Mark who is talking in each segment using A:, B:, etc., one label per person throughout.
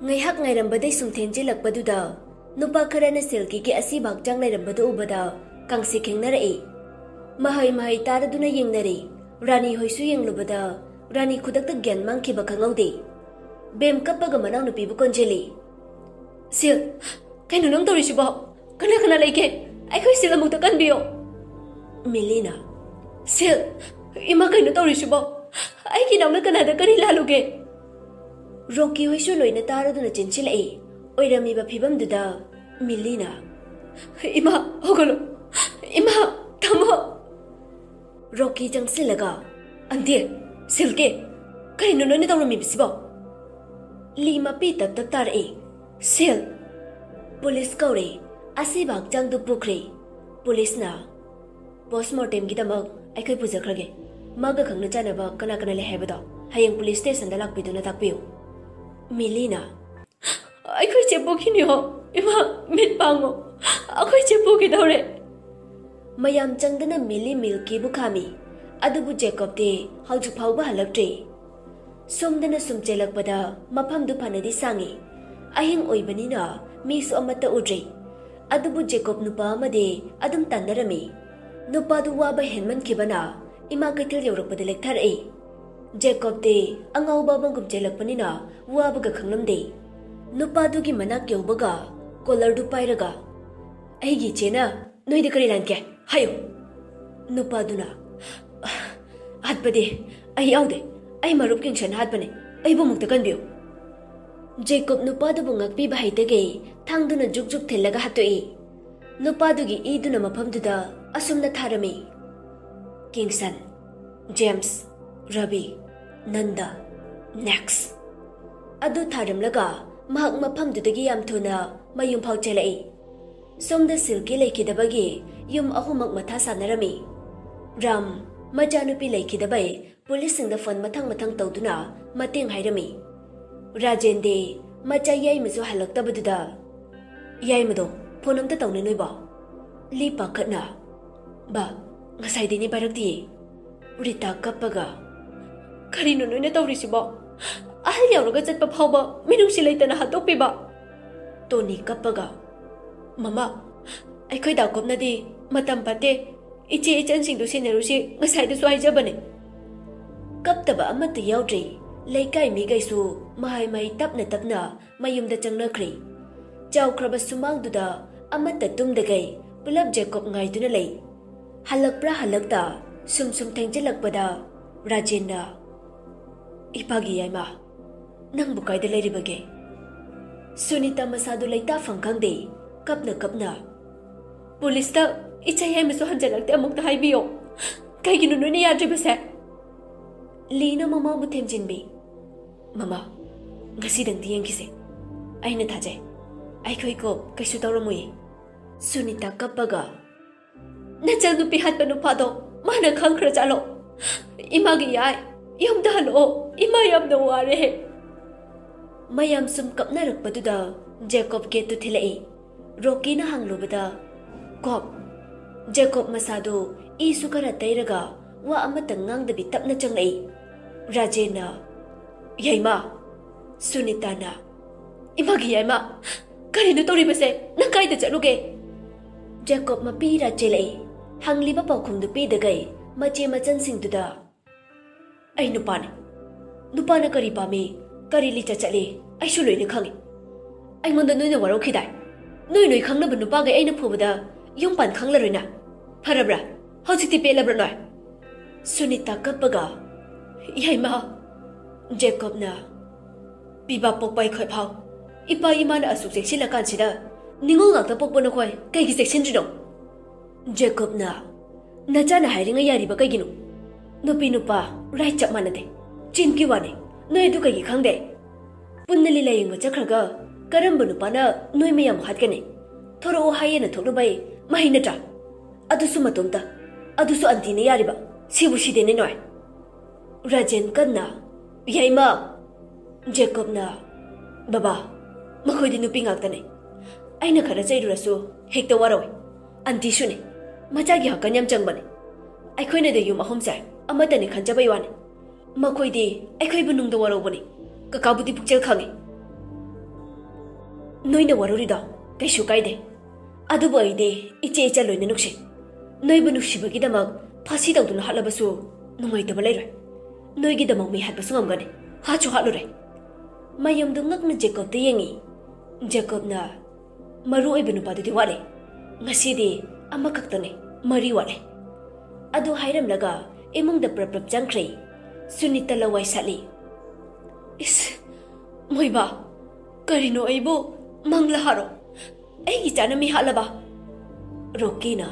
A: ngayhak ngairambadai sumthenjilakpaduda nupa kharana silki ki asi bhakjang lairambadu ubada kangsi khengnarai mahai taraduna yengnari rani hoisu yenglubada rani khudakta gyan mangkhiba khangaude bem kappaga manang nupi bu konjeli sil kainu nang torisibo kana leike ai khoi sil amuk ta kanbiyo milina sil ima kainu torisibo ai ki nawna kana da kari laluge Rocky hoisu loina taraduna chinchilai oiramiba phibamduda Milina ima hogolo ima tamo Rocky jangsilaga ande silke kaino noine tawrami bisibo lima pi tak tar e sil police kaure asi bak jang du pukre police na postmortem gidamak aikai pujakrage maga khangna janaba kana le hebado hayang police station da lakpiduna takpiu Milina Akhoi chepoki ni ho ima mit pango akhoi chepoki dore mayam changdana mili milki bu khami adubu Jacob te hauju phauba halaktre somdana sumchelakpada mafam du phanadi sangi ahing oibanina mi su amata udre adubu Jacob nupa amade adum tandarami nupa du waba henman khibana ima Keithel yaurakpada lekthar e Jacob te angauba bangum chelakpanina wabaga khanglamde nupa dugi manak yaubaga collar du pairaga aigi chena noide kari lanke hayo nupa duna hatpade ai yaude ai marup kingshan hatpane ai bu mukta kanbiyo Jacob nupa du bungak pi bahaitage thangduna juk thelaga hatoi nupa dugi iduna mafamduda asumna tharami Kingston James Ravi Nanda next adu tharamlaga mahak mafamdudagi yam thuna mayum phau chelai somda silki leikidabagi yum ahumak matha sanarami Ram majanupi leikidabai police singda phone mathang tawduna mateng hairami Rajende macha yai masu halaktabaduda yai mado phone amta tawne noiba li pakhatna ba ngasai dini barakti Rita kappaga karino noine tawrisibo ahal yauraga chatpa phauba minungsi leitana hatokpiba Tony kappaga mama aikhoi da kopnadi matam pate iche ichan singdu sinerusi ngasai da swai jabane kaptaba amata yaudri leikai mi gaisu mai tapna mayumda changnakhri chawkraba sumangduda amata tumdagai pulap Jacob ngaiduna lei halakta sum thengjelakpada Rajendra Ipagi yaima nang bukai de leiribage Sunita masadu leita fangkangde kapna police ta icha yai masu hanjalakte amuk ta haibiyo kaiginu noine yadribase Lina mama bu themjinbi mama ngasi dang diengkise aina thaje aikhoi ko kaisu tawramui Sunita kappaga nachal nupi hatpa nupado mana khangkhra chalo imagi yai yamda halo ima yamda ware mayam sum kapnarakpaduda Jacob ke tu thilai Rocky na hanglubada kop Jacob masado isu kara tairaga wa amata ngangdabi tapna changlai Rajena yaima Sunita na imagi yaima karino toribase nang kaida chaluge Jacob mapira chelai hangliba paukhumdu pidagai mache machan singduda ai nupana kari pame kari licha chale ai su loine khangi ai ngonda noina waro khidai noi khangna bu nupa gai aina phubada yum pan khangla roina pharabra hojiti pelabra noi Sunita kappaga yaima Jacob na piba pokpai khoi phau ipa imana asuk seksila kansida ningol ngakta pokbono khoi kai gi section jino Jacob na nachana hairinga yari ba kai ginu nupi nupa right chap manade chinki wane noi du kai khangde punnali layinga chakhraga karamba nupana noi meyam hatkane thoro hayena thoklubai mahina ta adusu matumta adusu antine yari ba sibu sidene noi Rajen kanna yaima Jacobna baba makhoi di nupi ngaktane aina khara chairurasu hekta waroi anti shune macha gi hakan yam changbane aikhoina de yum ahom sai amatani khanjabai wani makhoi di aikhoi bu nungda waro bani kakabudi pukchel khangi noina warori da kaishu kaide adubu aide iche icha loina nukshi noibu nuksibagi damak phasi tawduna halabasu nungai tabal leiroi noigi damak mi hatbasu ngamgani hachu hatlure mayam dungakna Jacob de yengi Jacob na maru oiba nupadudi wale ngasi di amakaktane mari wale adu hairam laga imung da prap jangkhrei sunita lawai sali is moiba karino aibo mangla haro aigi chana mi halaba rokina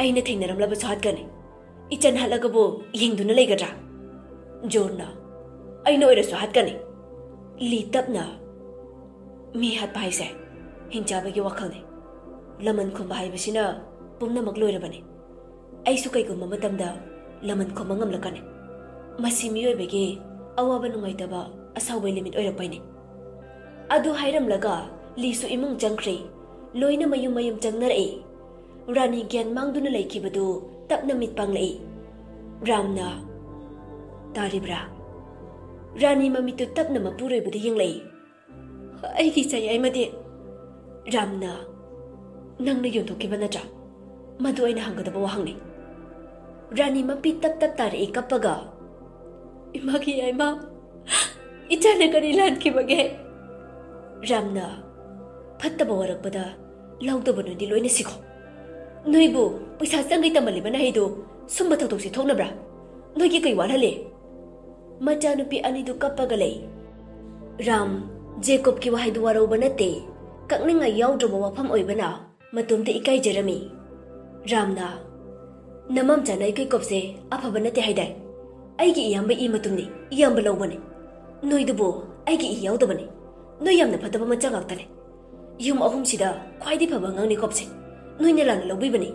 A: aina thengnaram laba chat gane ichan halaga bo yengduna leigadra jorna aina oira chat gane li tapna mi hat pai se hinjaba gi wakhalne laman khum bai basina pumna makloira bane ai su kai ko mamatamda laman khum ngam lakane masi mi oi bege awaba nungai taba asawai limit oira paine adu hairam laga li su imung jangkhrei loina mayum jangnare rani gyan mangduna leikibadu tapna mit panglei ramna taribra Rani mamitu tapna mapuroi budi yenglei aigi chai ai made ramna nangna yonthokkiba natra madu aina hangadaba wahangne Rani mapi tap tare kapaga imagi aima ichana kari lankibage ramna phattaba warakpada laudabanu di loina sikho noibu paisa changai tamalibana heidu sumba thautosi thoknabra noigi kai walhale Machanupi anidu kapagalei Ram Jacob ki wahai duwaro banate kakninga yaudroba wafam oibana matumte ikai jerami Ramna namam chana ikai kopse afabanate haidai aigi iyamba I matumni iyamba lawbane noidubo aigi I yaudabane noi yamna phataba macha ngaktane yum ahum sida khwaidi phaba ngangni kopse noina lana lawbibani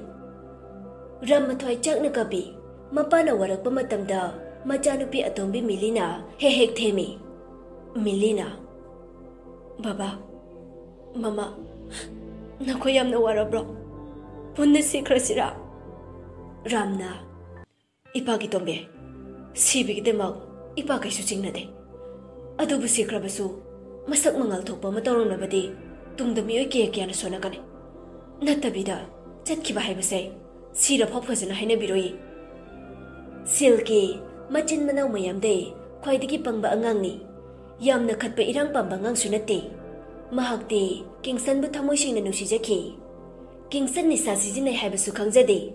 A: Ram mathwai chakna kapi mapana warakpa matamda Machanupi atombi Milina hek themi Milina Baba Mama Nakoy yamna warabro Punna sikrasira Ramna Ipagi tombe Sibigi demag Ipagay su chingnade Adubu sikrabasu Masak mangal thokpa matarong nabadi Tungda miyoy kaya na sonagane Natabida Chatkiba haibasay Sira phopkazana hainabiroi Silky Machin manaw mayam de khwaidagi pangba angangni yamna khatpa irang pamba ngang sunate mahakti kingsan bu thamoi singna nusijaki kingsan ni sasiji nei haibasu khangjade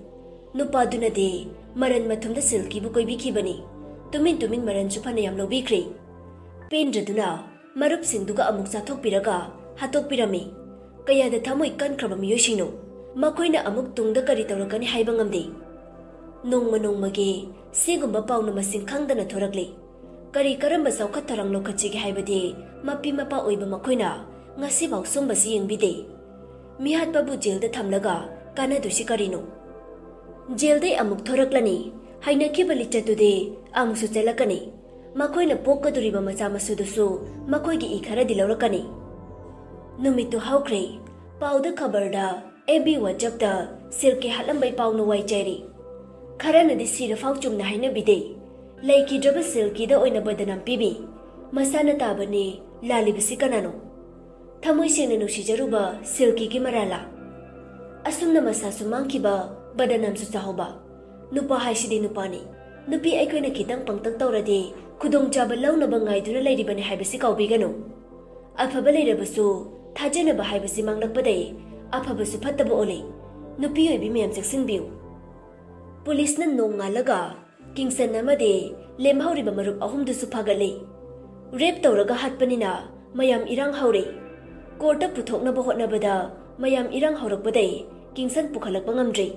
A: nupa duna de maran mathumda silki bu koibi khibani tumin maran su phana yam lobikri pendraduna marup singduga amuk chathok piraga hatok pirami kaya da thamoi kan khraba miyo singno makoina amuk tungda kari tawrakani haiba ngamde nongmagi sigumba pauna masing khangdana thorakli kari karamba saukat tharang lokachigi haibadi mapi mapa oiba makoina ngasi baw sombasi yengbide mihat babu jailda thamlaga kana dusi karino jailde amuk thoraklani haina kibali chatude amsu chelakani makoina pokaduriba macha masudusu makoigi ikhara dilaurakani numitu haukrei pauda khabarda ab whatsapp da silke halambai pauno wai chairi Karana di sira fauchum na haina bide laiki draba silki da oina badanam pibi masana tabani lalibisi kanano thamoi sengna nusijaruba silki ki marala asumna masa sumangkiba badanam su chahoba nupa haisidi nupani nupi aikoina kitang pangtang tawradi khudong chaba launa bangai duna lairibani haibisi kaubigano afaba lairabasu thajana ba haibisi manglakpadai afabasu phattaba ole nupi oibi meyam cheksinbiu Police na nongalaga kingsan namade lemhauriba marup ahum dusu phagale rape tawraga hatpanina mayam irang haure courta puthokna ba hotnabada mayam irang haurakpadai kingsan pukhalakpa ngamdre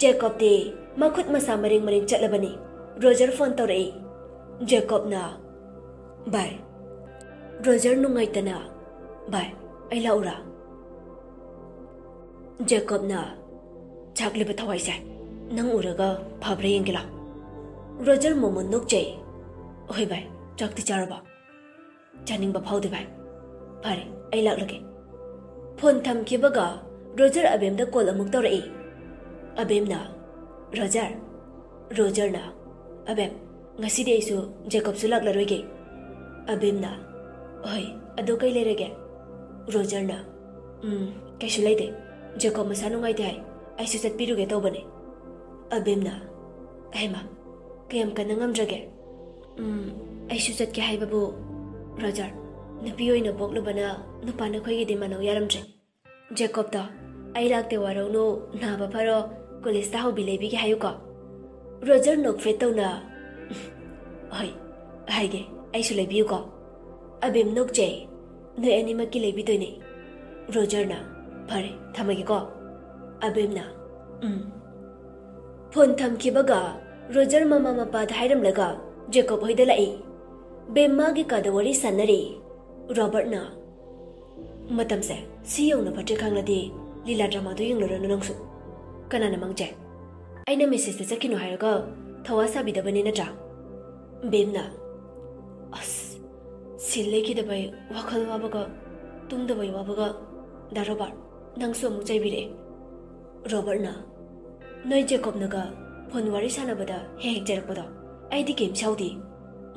A: Jacob de makhut masa maring chatlabani Roger phone tawrai Jacob na bye Roger nungaitana bye ai laura Jacob na chagliba thawai sai nang uraga phabra yengila Roger momo nokjay. Oi bai, chakti charaba. Chaning ba phau de bai. Pare, ai lak lage. Phone tham kibaga Roger abem da call amuk tawrai. Abem na Roger na abem ngasi de isu Jacob su lak laroige. Abem na oi ado kai lerege. Roger na kaisu leide Jacob masanu ngai dai ai su sat piruge tawbane. Abem na aima kayam kana ngamdrage. Ai su sat ke haibabu Roger nupi oina boklubana nupana khoigi de manaw yaramtre. Jacob ta ai lakte waro no na ba pharo college ta hobi lebi ge hayu ko. Roger nok feto na oi haige ai su lebi ko. Abem nok je no anima ki lebi to ne. Roger na phare thamagi ko. Abem na phone tham ki baga Roger mama mapa dhairam laga Jacob hoida lai. Bemma gi kada wari sanari. Robert na matam se si yong na patre khang ladi lila drama do yung loro nangsu kana na mangje aina message ta chakino hairaga thawa sabi da bani na tra. Bem na as sille ki da bai wakhal wa baga tum da bai wa baga da Robert nangsu mu chai bire. Robert na noi Jacob naga phone wari sana bada he jerak bada ai di game saudi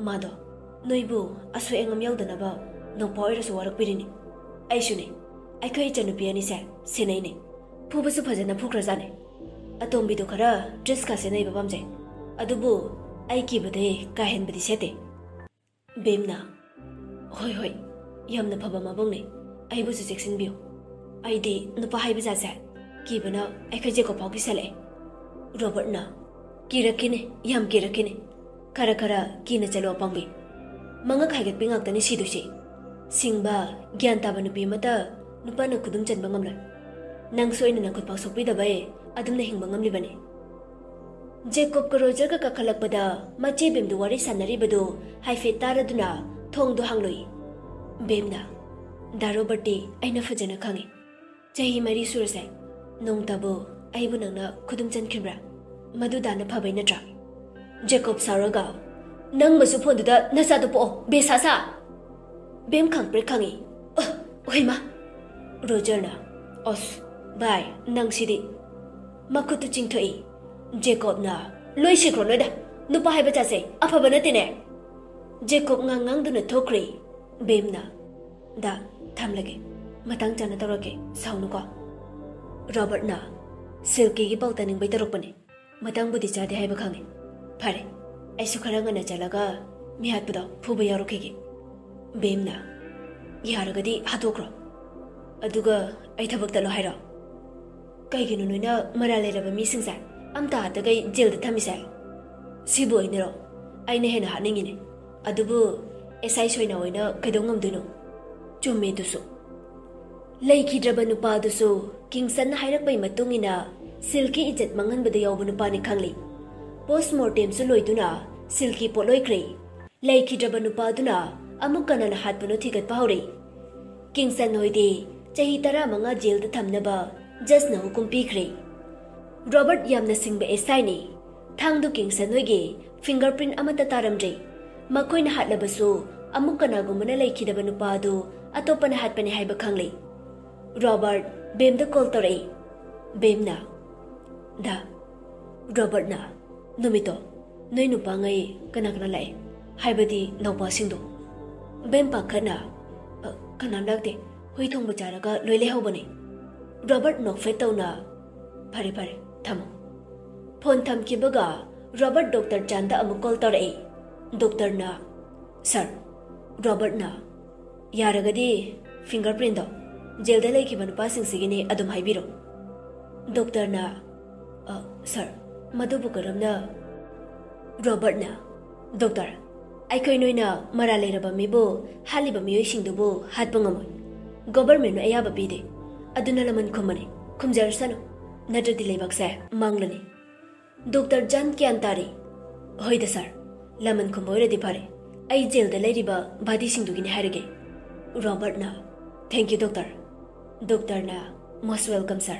A: mado noibu asu engam yaudana ba no poira su warak pirini ai shune ai kai chanu piani sa senai ne phuba su phajana phukra jane atombi do khara dress ka senai babam je adubu ai ki bade ka hen badi sete. Bem na hoi yamna phaba ma bang ne ai bu su section bio ai di no pa hai baja sa ki bana ai kai je ko phau ki sale. Robert na ki rakine yam ki rakine khara ki na chalo pangbi manga khaigat pingak tani si du si singba gyan taba nupi mata nupa na kudum chan bangam la nang soina na khut pausok pi da bai adum na hing bangam li bane. Jacob ko Roger ka kakhalak pada mache bem du wari sanari badu haife taraduna thong du hangloi. Bem na da Robert ti aina fajana khangi chahi mari surase nong tabu aibu nang na kudum chan khibra madu da na phabai na tra. Jacob saraga nang masu phone du da nasa du po be sa Bem khang pre khangi oi ma. Roger na os bai nang sidi makutu chingthoi. Jacob na loi sikro loida nupa hai bacha se aphaba na tine. Jacob ngang du na thokri. Bem na da tham lage matang chana tawrake saunu ko. Robert na silky gi pau taning bai tarok pane matang budi chade hai ba khangi phare ai su khara ngana chalaga mi hat puda phuba yarokhe gi. Bem na yaragadi hadokro aduga ai thabak talo haira kaiginu noina mara leraba mi singsa amta hatagai jail da thamisa sibu ainero aine hena haningine adubu esai soina oina kaidongam duno chumme dusu leiki draba nupa dusu kingsan hairak bai matungina silky ijat mangan bada yawbu nupa ni khangli postmortem su loiduna silky poloi krei leiki draba nupa duna amuk kana na hat puno thigat pahori. Kingsan hoide chahi tara manga jail da thamnaba just na hukum pikre. Robert yamna singba esai ni thangdu Kingsan hoige fingerprint amata taramre makoina hatlabasu amuk kana gumana leikidaba nupa du atopana hatpane haiba khangle. Robert Bem da call tore. Bem na da Robert na numito noi nupa ngai kana lai haibadi naupa singdo. Bem pakhana kanam lakte hoi thong bacharaga loile hobane. Robert nok feto na phare thamo phone tham ki baga Robert Dr. Chanda amu call tore. Doctor na sir Robert na yaragadi fingerprint do jail da lai ki banu passing sigine adum haibiro. Doctor na sir madubu karamna. Robert na doctor aikoi noina mara leraba mibo haliba miyoi singdubu hatbangamoi government no ayaba pide aduna laman khumani khumjar sano nadradi leibakse manglani. Dr. Jan kyan tari hoida sir laman khumboira di phare ai jail da leiriba badi singdugini harage. Robert na thank you doctor. Doctor na most welcome sir.